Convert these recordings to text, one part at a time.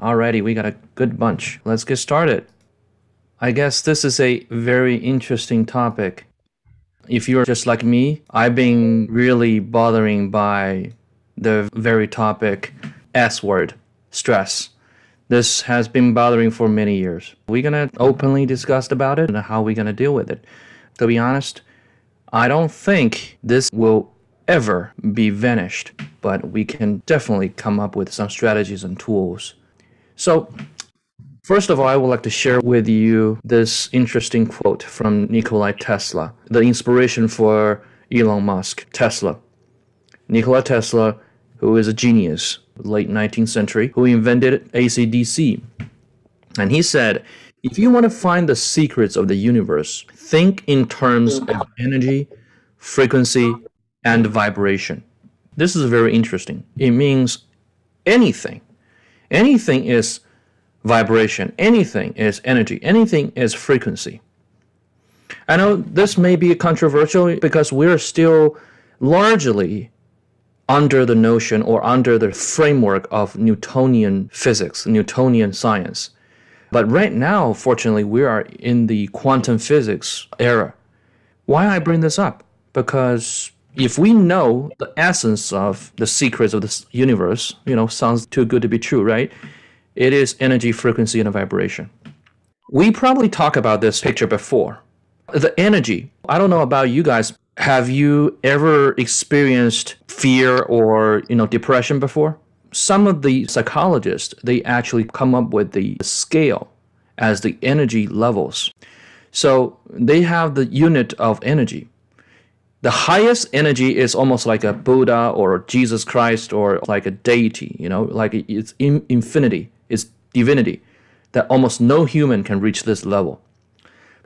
Alrighty, we got a good bunch. Let's get started. I guess this is a very interesting topic. If you're just like me, I've been really bothering by the very topic S word, stress. This has been bothering for many years. We're gonna openly discuss about it and how we're gonna deal with it. To be honest, I don't think this will ever be vanished, but we can definitely come up with some strategies and tools. So, first of all, I would like to share with you this interesting quote from Nikola Tesla, the inspiration for Elon Musk, Tesla. Nikola Tesla, who is a genius, late 19th century, who invented AC/DC. And he said, if you want to find the secrets of the universe, think in terms of energy, frequency, and vibration. This is very interesting. It means anything. Anything is vibration. Anything is energy. Anything is frequency. I know this may be controversial because we're still largely under the notion or under the framework of Newtonian physics, Newtonian science. But right now, fortunately, we are in the quantum physics era. Why I bring this up? Because if we know the essence of the secrets of this universe, sounds too good to be true, right? It is energy, frequency, and vibration. We probably talked about this picture before. The energy, I don't know about you guys. Have you ever experienced fear or, depression before? Some of the psychologists, they actually come up with the scale as the energy levels. So they have the unit of energy. The highest energy is almost like a Buddha or Jesus Christ or like a deity, like it's infinity, it's divinity, that almost no human can reach this level.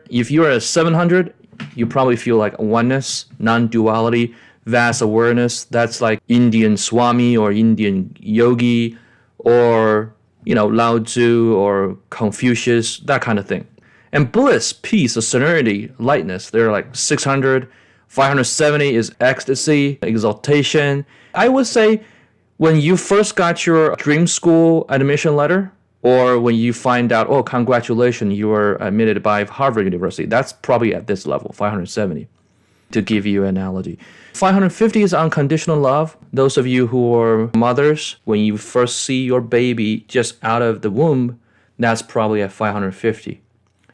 If you're at 700, you probably feel like oneness, non-duality, vast awareness. That's like Indian Swami or Indian Yogi or, Lao Tzu or Confucius, that kind of thing. And bliss, peace, serenity, lightness, they're like 600. 570 is ecstasy, exaltation. I would say when you first got your dream school admission letter, or when you find out, oh, congratulations, you were admitted by Harvard University, that's probably at this level, 570, to give you an analogy. 550 is unconditional love. Those of you who are mothers, when you first see your baby just out of the womb, that's probably at 550.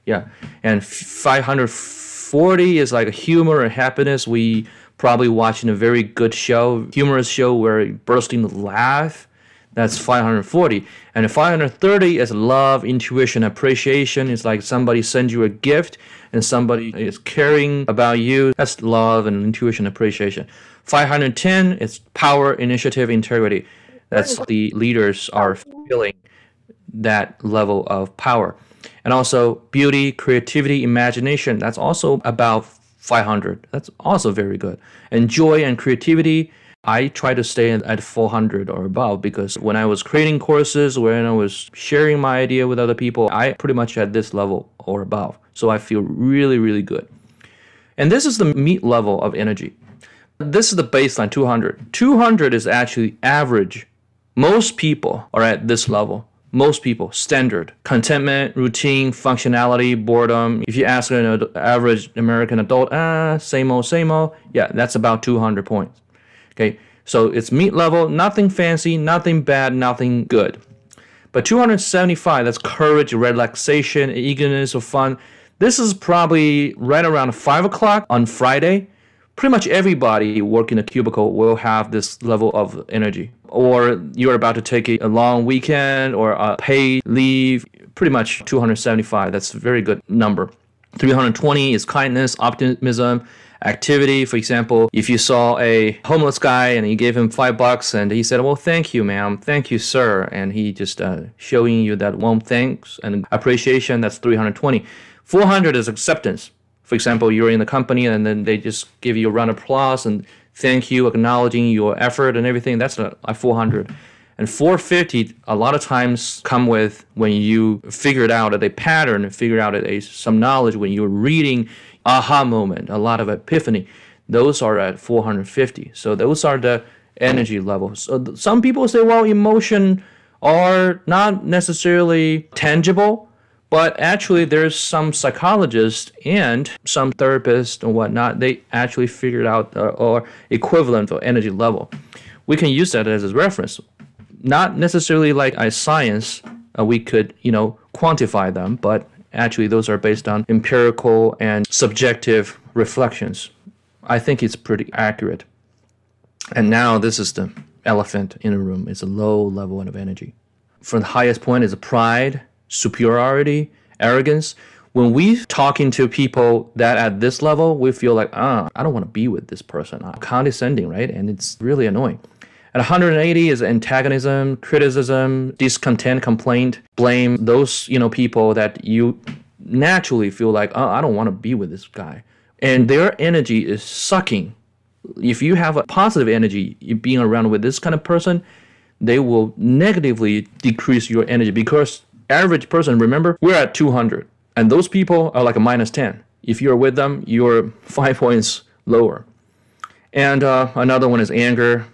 Yeah, and 540 is like humor and happiness. We probably watching a very good show, humorous show where you bursting to laugh. That's 540. And 530 is love, intuition, appreciation. It's like somebody sends you a gift and somebody is caring about you. That's love and intuition, appreciation. 510 is power, initiative, integrity. That's the leaders are feeling that level of power. And also beauty, creativity, imagination. That's also about 500. That's also very good. And joy and creativity, I try to stay at 400 or above because when I was creating courses, when I was sharing my idea with other people, I pretty much at this level or above. So I feel really, really good. And this is the meat level of energy. This is the baseline, 200. 200 is actually average. Most people are at this level. Most people, standard. Contentment, routine, functionality, boredom. If you ask an average American adult, same old, yeah, that's about 200 points. Okay, so it's meat level, nothing fancy, nothing bad, nothing good. But 275, that's courage, relaxation, eagerness, or fun. This is probably right around 5 o'clock on Friday. Pretty much everybody working a cubicle will have this level of energy. Or you're about to take a long weekend or a paid leave, pretty much 275. That's a very good number. 320 is kindness, optimism, activity. For example, if you saw a homeless guy and you gave him $5 and he said, well, thank you, ma'am. Thank you, sir. And he just showing you that warm thanks and appreciation, that's 320. 400 is acceptance. For example, you're in the company and then they just give you a round of applause and thank you, acknowledging your effort and everything. That's a 400. And 450, a lot of times come with when you figured out a pattern, figured out some knowledge, when you're reading, aha moment, a lot of epiphany. Those are at 450. So those are the energy levels. So some people say, well, emotion are not necessarily tangible, but actually there's some psychologists and some therapists and whatnot, they actually figured out or equivalent of energy level. We can use that as a reference. Not necessarily like a science, we could, quantify them, but actually those are based on empirical and subjective reflections. I think it's pretty accurate. And now this is the elephant in the room. It's a low level of energy. From the highest point is pride, superiority, arrogance. When we talking to people that at this level, we feel like, I don't want to be with this person. I'm condescending, right? And it's really annoying. At 180 is antagonism, criticism, discontent, complaint, blame. Those, people that you naturally feel like, I don't want to be with this guy. And their energy is sucking. If you have a positive energy, being around with this kind of person, they will negatively decrease your energy because average person, remember, we're at 200 and those people are like a minus 10. If you're with them, you're 5 points lower. And another one is anger,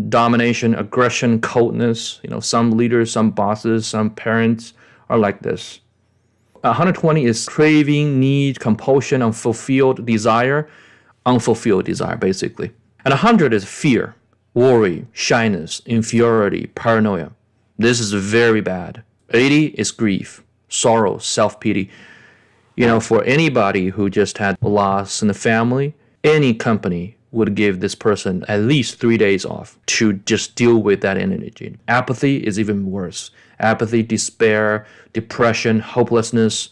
domination, aggression, coldness. Some leaders, some bosses, some parents are like this. 120 is craving, need, compulsion, unfulfilled desire, basically. And 100 is fear, worry, shyness, inferiority, paranoia. This is very bad. 80 is grief, sorrow, self-pity. For anybody who just had loss in the family, any company would give this person at least 3 days off to just deal with that energy. Apathy is even worse. Apathy, despair, depression, hopelessness.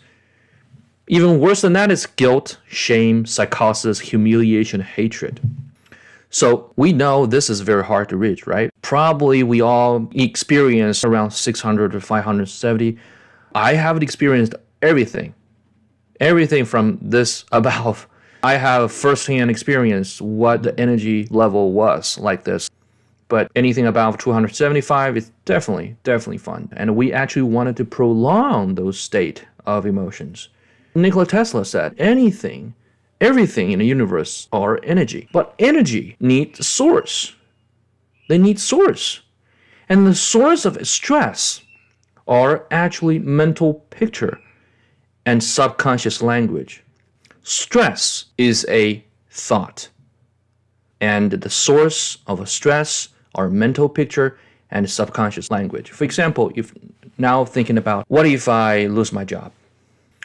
Even worse than that is guilt, shame, psychosis, humiliation, hatred. So we know this is very hard to reach, right? Probably we all experience around 600 to 570. I haven't experienced everything from this above. I have firsthand experience what the energy level was like this. But anything above 275 is definitely fun. And we actually wanted to prolong those state of emotions. Nikola Tesla said, everything in the universe are energy. But energy needs source. They need source. And the source of stress are actually mental picture and subconscious language. Stress is a thought. And the source of a stress are mental picture and subconscious language. For example, if now thinking about what if I lose my job?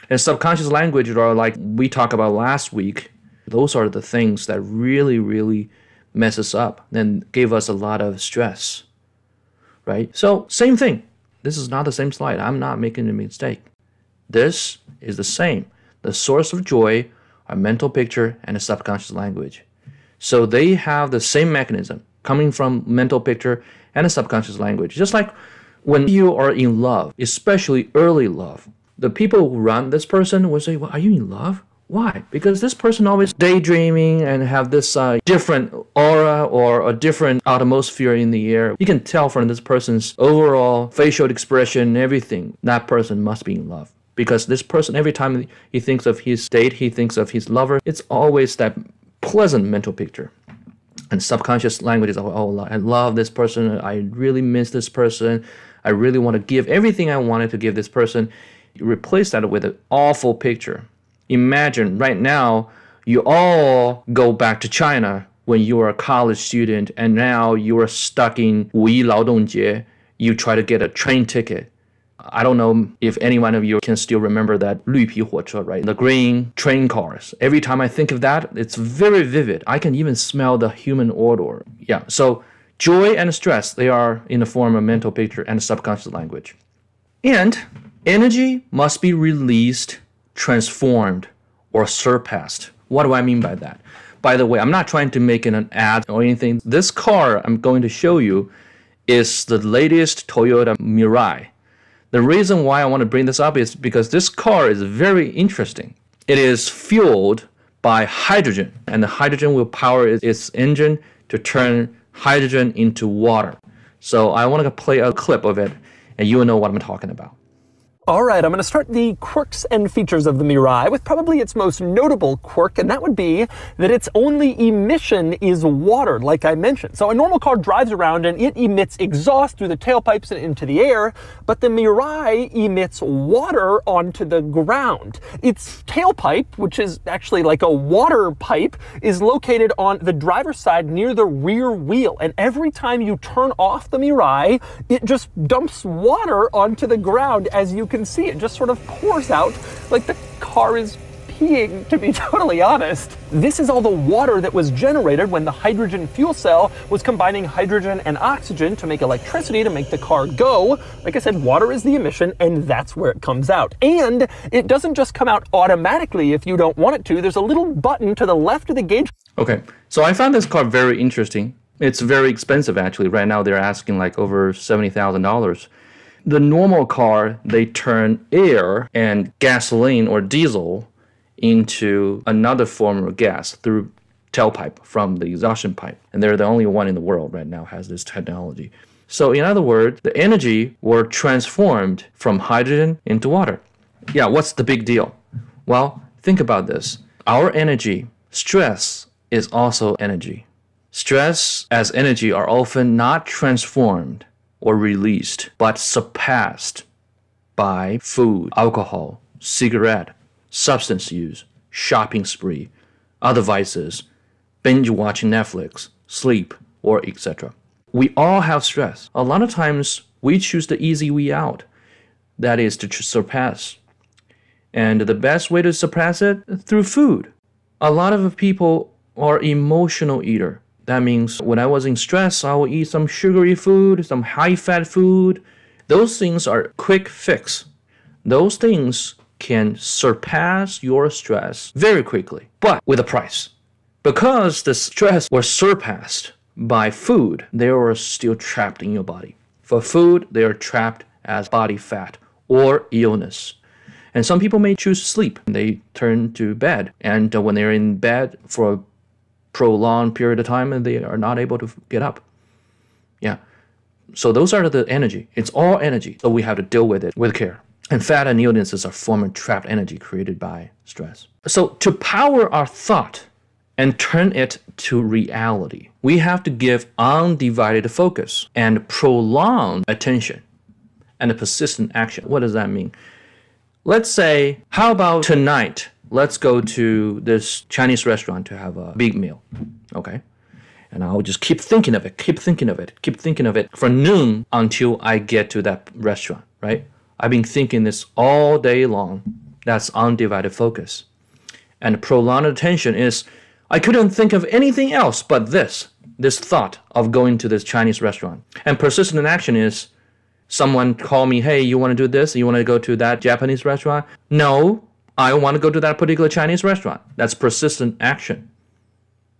And subconscious language are like we talked about last week. Those are the things that really mess us up and give us a lot of stress, right? So same thing. This is not the same slide. I'm not making a mistake. This is the same. The source of joy are mental picture and a subconscious language. So they have the same mechanism coming from mental picture and a subconscious language. Just like when you are in love, especially early love, the people who run this person will say, well, are you in love? Why? Because this person always daydreaming and have this different aura or a different atmosphere in the air. You can tell from this person's overall facial expression, everything, that person must be in love. Because this person, every time he thinks of his date, he thinks of his lover, it's always that pleasant mental picture. And subconscious language is, oh, I love this person. I really miss this person. I really want to give everything I wanted to give this person. You replace that with an awful picture. Imagine right now, you all go back to China when you were a college student and now you are stuck in 五一劳动节. You try to get a train ticket. I don't know if any one of you can still remember that 绿皮火车, right? The green train cars. Every time I think of that, it's very vivid. I can even smell the human odor. Yeah, so joy and stress, they are in the form of mental picture and subconscious language. And energy must be released, transformed, or surpassed. What do I mean by that? By the way, I'm not trying to make an ad or anything. This car I'm going to show you is the latest Toyota Mirai. The reason why I want to bring this up is because this car is very interesting. It is fueled by hydrogen, and the hydrogen will power its engine to turn hydrogen into water. So I want to play a clip of it, and you will know what I'm talking about. All right, I'm going to start the quirks and features of the Mirai with probably its most notable quirk, and that would be that its only emission is water, like I mentioned. So a normal car drives around and it emits exhaust through the tailpipes and into the air, but the Mirai emits water onto the ground. Its tailpipe, which is actually like a water pipe, is located on the driver's side near the rear wheel, and every time you turn off the Mirai, it just dumps water onto the ground. As you can see, it just sort of pours out like the car is peeing, to be totally honest. This is all the water that was generated when the hydrogen fuel cell was combining hydrogen and oxygen to make electricity to make the car go. Like I said, water is the emission, and that's where it comes out. And it doesn't just come out automatically if you don't want it to. There's a little button to the left of the gauge. Okay, so I found this car very interesting. It's very expensive, actually. Right now, they're asking like over $70,000. The normal car, they turn air and gasoline or diesel into another form of gas through tailpipe from the exhaustion pipe. And they're the only one in the world right now has this technology. So in other words, the energy were transformed from hydrogen into water. Yeah, what's the big deal? Well, think about this. Our energy, stress, is also energy. Stress as energy are often not transformed or released, but surpassed by food, alcohol, cigarette, substance use, shopping spree, other vices, binge watching Netflix, sleep, or etc. We all have stress. A lot of times we choose the easy way out, that is to surpass. And the best way to suppress it? Through food. A lot of people are emotional eater. That means when I was in stress, I will eat some sugary food, some high-fat food. Those things are quick fix. Those things can surpass your stress very quickly, but with a price. Because the stress was surpassed by food, they were still trapped in your body. For food, they are trapped as body fat or illness. And some people may choose sleep. They turn to bed. And when they're in bed for a prolonged period of time, and they are not able to get up. Yeah. So those are the energy. It's all energy. So we have to deal with it with care. And fat and illnesses are former trapped energy created by stress. So to power our thought and turn it to reality, we have to give undivided focus and prolonged attention and a persistent action. What does that mean? Let's say, how about tonight? Let's go to this Chinese restaurant to have a big meal, okay? And I'll just keep thinking of it from noon until I get to that restaurant, right? I've been thinking this all day long. That's undivided focus. And prolonged attention is, I couldn't think of anything else but this thought of going to this Chinese restaurant. And persistent action is, someone call me, hey, you want to do this? You want to go to that Japanese restaurant? No. I want to go to that particular Chinese restaurant. That's persistent action.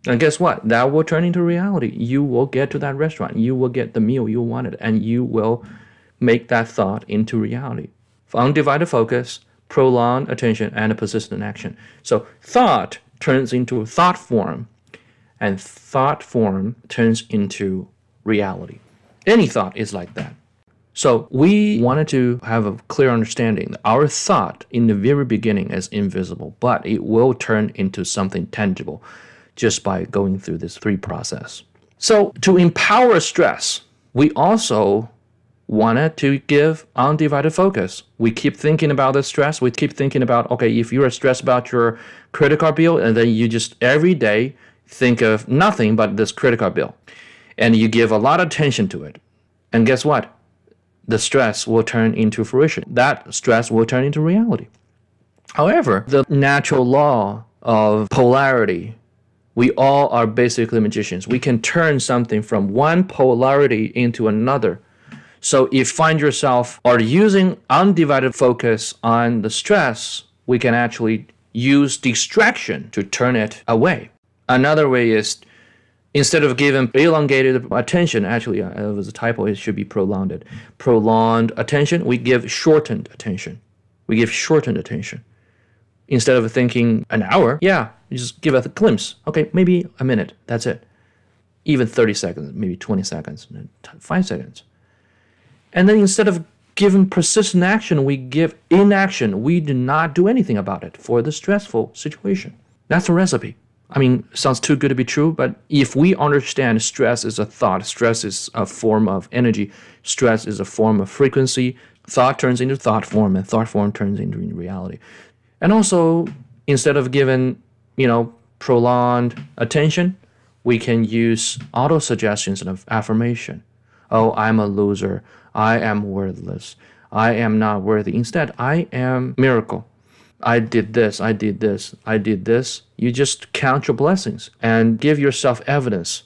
And guess what? That will turn into reality. You will get to that restaurant. You will get the meal you wanted, and you will make that thought into reality. Undivided focus, prolonged attention, and a persistent action. So thought turns into thought form, and thought form turns into reality. Any thought is like that. So we wanted to have a clear understanding that our thought in the very beginning is invisible, but it will turn into something tangible just by going through this three process. So to empower stress, we also wanted to give undivided focus. We keep thinking about the stress. We keep thinking about, okay, if you are stressed about your credit card bill, and then you just every day think of nothing but this credit card bill, and you give a lot of attention to it. And guess what? The stress will turn into fruition. That stress will turn into reality. However, the natural law of polarity, we all are basically magicians. We can turn something from one polarity into another. So if you find yourself are using undivided focus on the stress, we can actually use distraction to turn it away. Another way is, instead of giving elongated attention, actually, it was a typo, it should be prolonged. Prolonged attention, we give shortened attention. We give shortened attention. Instead of thinking an hour, yeah, you just give it a glimpse. Okay, maybe a minute, that's it. Even 30 seconds, maybe 20 seconds, 5 seconds. And then instead of given persistent action, we give inaction. We do not do anything about it for the stressful situation. That's a recipe. I mean, sounds too good to be true, but if we understand stress is a thought, stress is a form of energy, stress is a form of frequency, thought turns into thought form, and thought form turns into reality. And also, instead of giving, prolonged attention, we can use auto-suggestions of affirmation. Oh, I'm a loser. I am worthless. I am not worthy. Instead, I am miracle. I did this, I did this, I did this. You just count your blessings and give yourself evidence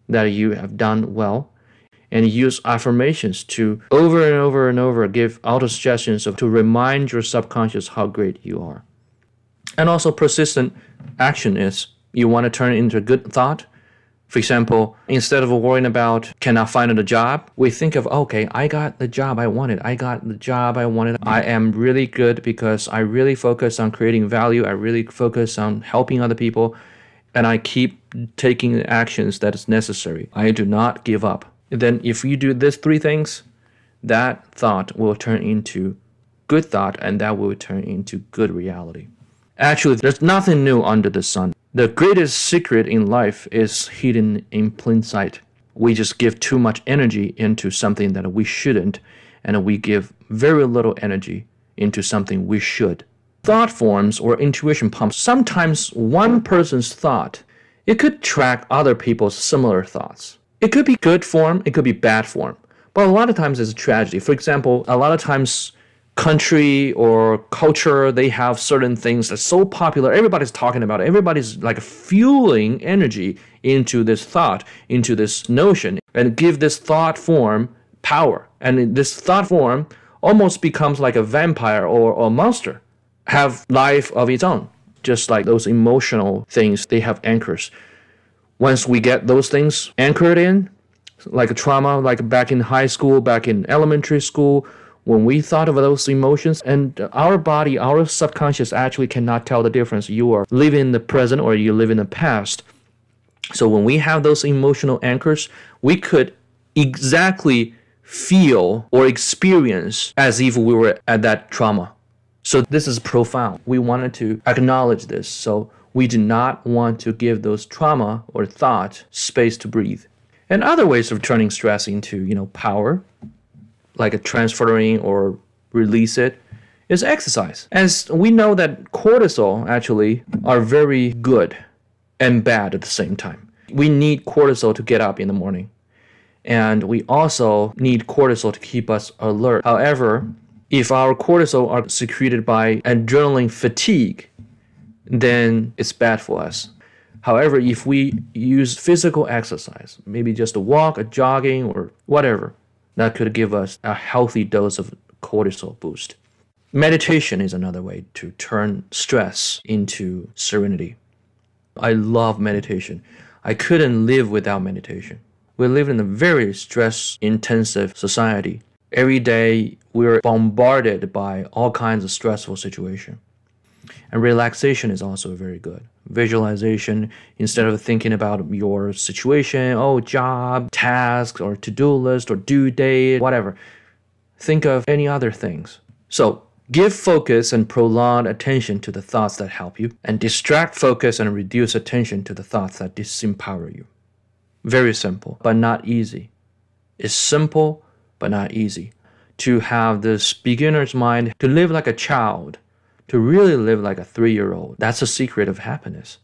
that you have done well, and use affirmations to over and over and over give auto-suggestions to remind your subconscious how great you are. And also persistent action is you want to turn it into a good thought. For example, instead of worrying about can I find a job, we think of, okay, I got the job I wanted. I got the job I wanted. I am really good because I really focus on creating value. I really focus on helping other people. And I keep taking the actions that is necessary. I do not give up. And then if you do these three things, that thought will turn into good thought, and that will turn into good reality. Actually, there's nothing new under the sun. The greatest secret in life is hidden in plain sight. We just give too much energy into something that we shouldn't, and we give very little energy into something we should. Thought forms or intuition pumps, sometimes one person's thought, it could track other people's similar thoughts. It could be good form, it could be bad form, but a lot of times it's a tragedy. For example, a lot of times country or culture, they have certain things that's so popular, everybody's talking about it, everybody's like fueling energy into this thought, into this notion, and give this thought form power. And this thought form almost becomes like a vampire or a monster, have life of its own. Just like those emotional things, they have anchors. Once we get those things anchored in, like a trauma, like back in high school, back in elementary school, when we thought of those emotions, and our body, our subconscious actually cannot tell the difference. You are living in the present or you live in the past. So when we have those emotional anchors, we could exactly feel or experience as if we were at that trauma. So this is profound. We wanted to acknowledge this. So we do not want to give those trauma or thought space to breathe. And other ways of turning stress into, power, like a transferring or release it, is exercise. As we know that cortisol actually are very good and bad at the same time. We need cortisol to get up in the morning. And we also need cortisol to keep us alert. However, if our cortisol are secreted by adrenaline fatigue, then it's bad for us. However, if we use physical exercise, maybe just a walk, a jogging, or whatever, that could give us a healthy dose of cortisol boost. Meditation is another way to turn stress into serenity. I love meditation. I couldn't live without meditation. We live in a very stress-intensive society. Every day, we're bombarded by all kinds of stressful situations. And relaxation is also very good. Visualization, instead of thinking about your situation, job, tasks, or to-do list, or due date, whatever. Think of any other things. So, give focus and prolonged attention to the thoughts that help you, and distract focus and reduce attention to the thoughts that disempower you. Very simple, but not easy. It's simple, but not easy. To have this beginner's mind, to live like a child, to really live like a 3-year-old. That's the secret of happiness.